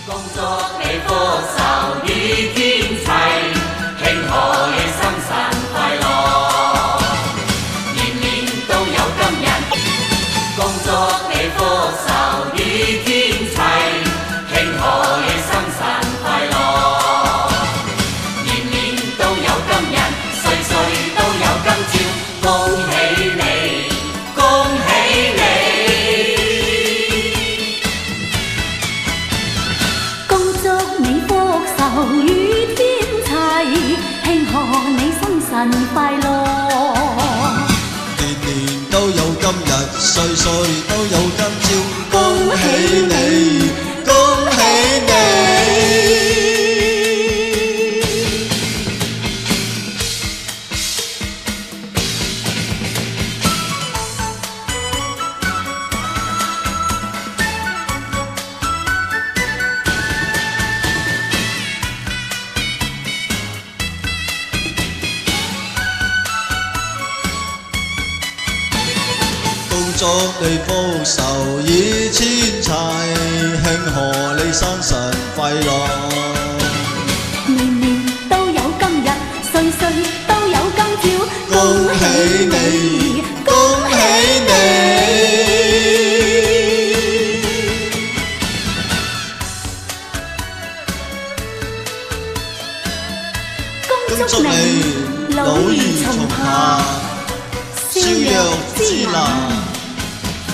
恭祝你福壽與天齊，慶賀你生辰快樂，年年都有今日。恭祝你福壽與天齊，慶賀你生辰快樂，年年都有今日，歲歲都有今朝。恭喜你，恭喜你！恭祝你福壽與天齊，慶賀你生辰快樂，年年都有今日，歲歲都有今朝。恭喜你，恭喜你！恭祝你福壽與天齊，慶賀你生辰快樂，年年都有今日，歲歲都有今朝。恭喜你，恭喜你！恭祝你老如松下，逍遙之南，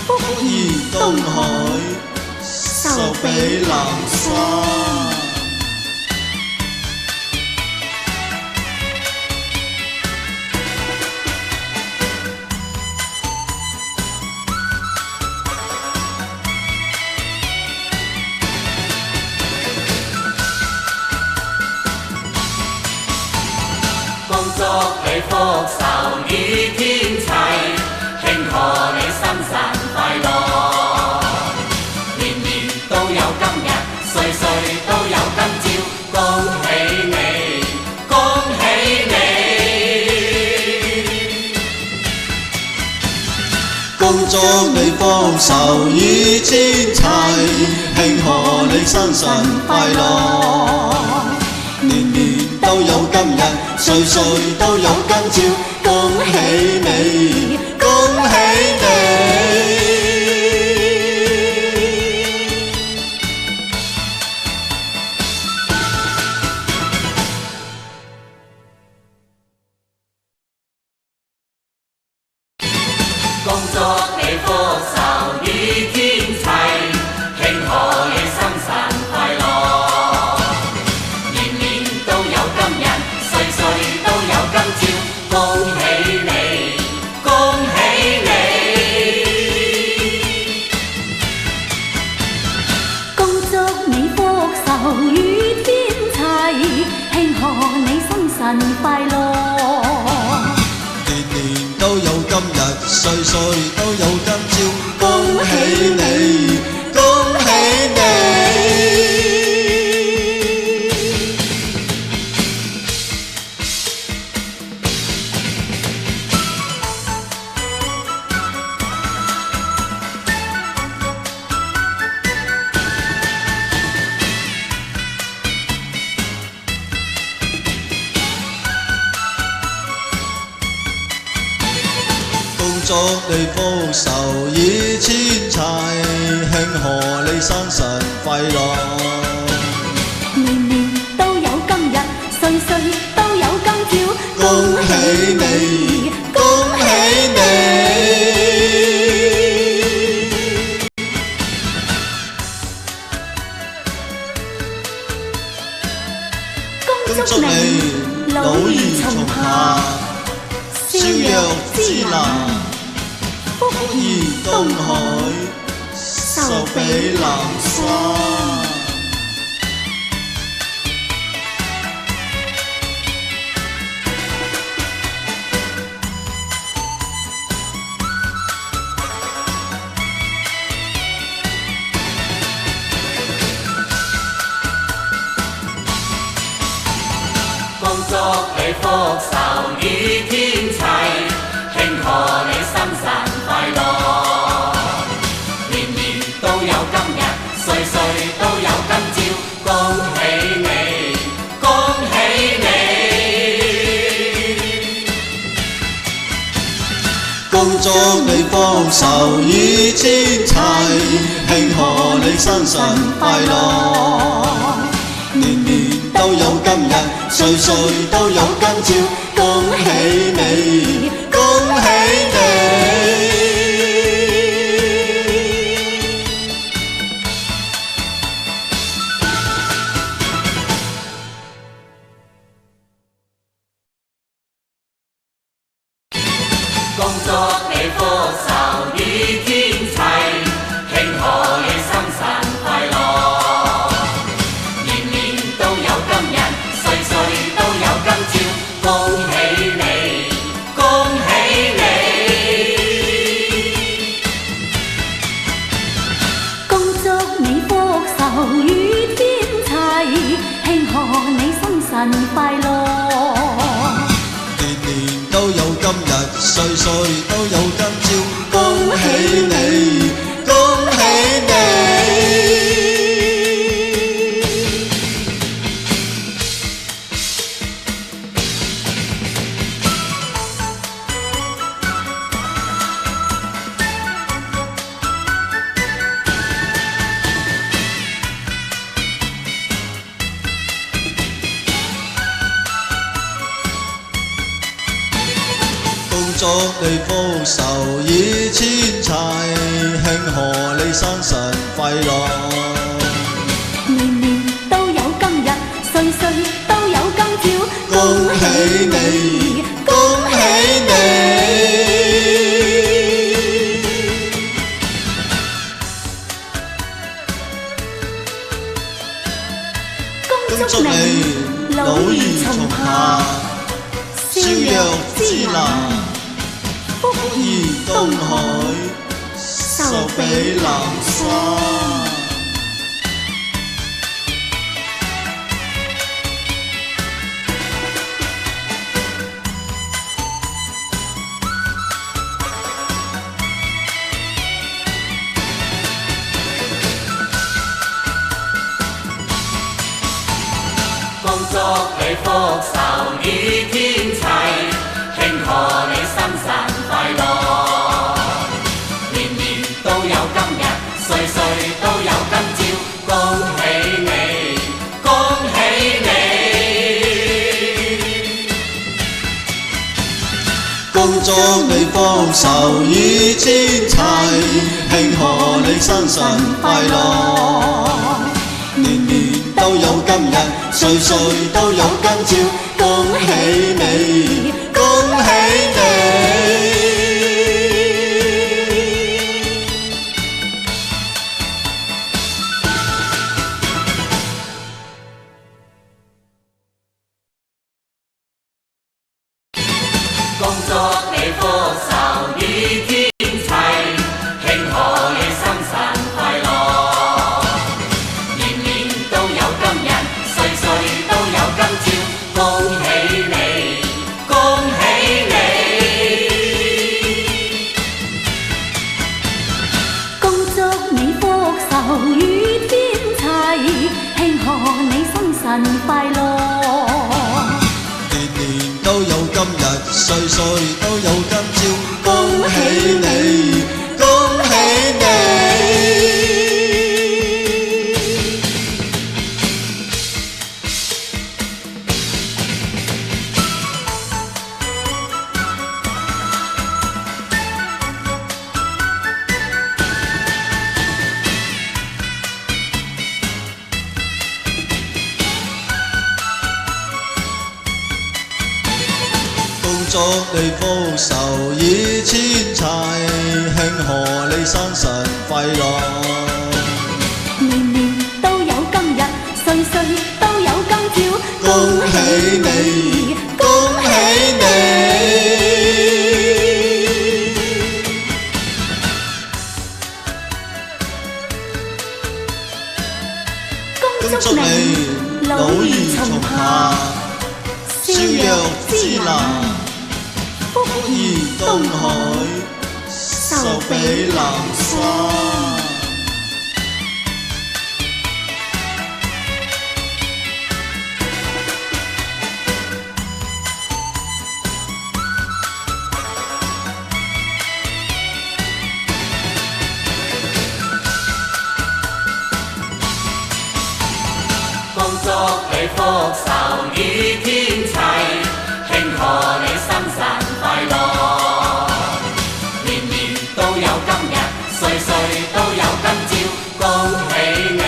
福如東海，壽比南山。恭祝你福壽與天齊，慶賀你生辰快樂，年年都有今日，歲歲都有今朝。恭喜你，恭喜你！恭祝你福壽與天齊，慶賀你生辰快樂，年年都有今日，歲歲都有今朝。恭喜你，恭喜你！恭祝你福壽與天齊，慶賀你生辰快樂，年年都有今日，歲歲都有今朝。恭喜你，恭喜你！恭祝你福壽與天齊，慶賀你生辰快樂，年年都有今日，歲歲都有今朝。恭喜你，恭喜你！恭祝你福壽與天齊，慶賀你生辰快樂，年年都有今日，歲歲都有今朝。恭喜你，恭喜你！恭祝你老如松下，逍遙之南，福如東海，壽比南山。恭祝你福壽與天齊，慶賀你生辰快樂，年年都有今日，歲歲都有今朝。祝你福壽與千齊，慶賀你生辰快樂。年年都有今日，歲歲都有今朝，恭喜你，恭喜你。恭祝你福壽與天齊，慶賀你生辰快樂。年年都有今日，歲歲都有今朝，恭喜你，恭喜你。恭祝你福壽與天齊，慶賀你生辰快樂。年年都有今日，歲歲都有今朝，恭喜你，恭喜你。恭祝你福壽與千齊，慶賀你生辰快樂。年年都有今日，歲歲都有今朝，恭喜你，恭喜你。恭祝你老如松下，少若之南，福如東海，壽比南山。恭祝你福壽與天齊，慶賀你生辰快樂。年年都有今日，歲歲都有今朝，恭喜你，恭喜你。恭祝你福壽與千齊，慶賀你生辰快樂。年年都有今日，歲歲都有今朝，恭喜你，恭喜你。恭祝你福壽與天齊，慶賀你生辰快樂。年年都有今日，歲歲都有今朝，恭喜你，恭喜你。恭祝你福壽與天齊，慶賀你生辰快樂。年年都有今日，歲歲都有今朝，恭喜你，恭喜你。恭祝你福壽與千齊，慶賀你生辰快樂。年年都有今日，歲歲都有今朝，恭喜你，恭喜你。恭祝你老如松下，少若之南，福如東海，壽比南山。祝你福壽與天齊，慶賀你生辰快樂。年年都有今日，歲歲都有今朝，恭喜你，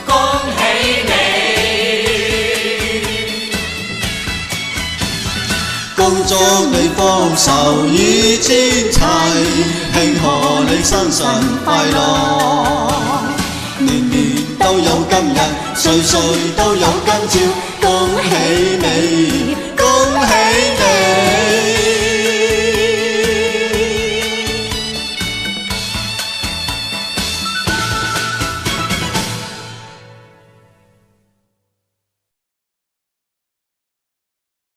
恭喜你！恭祝你福壽與天齊，慶賀你生辰快樂。年年都有今日，歲歲都有今朝，恭喜你，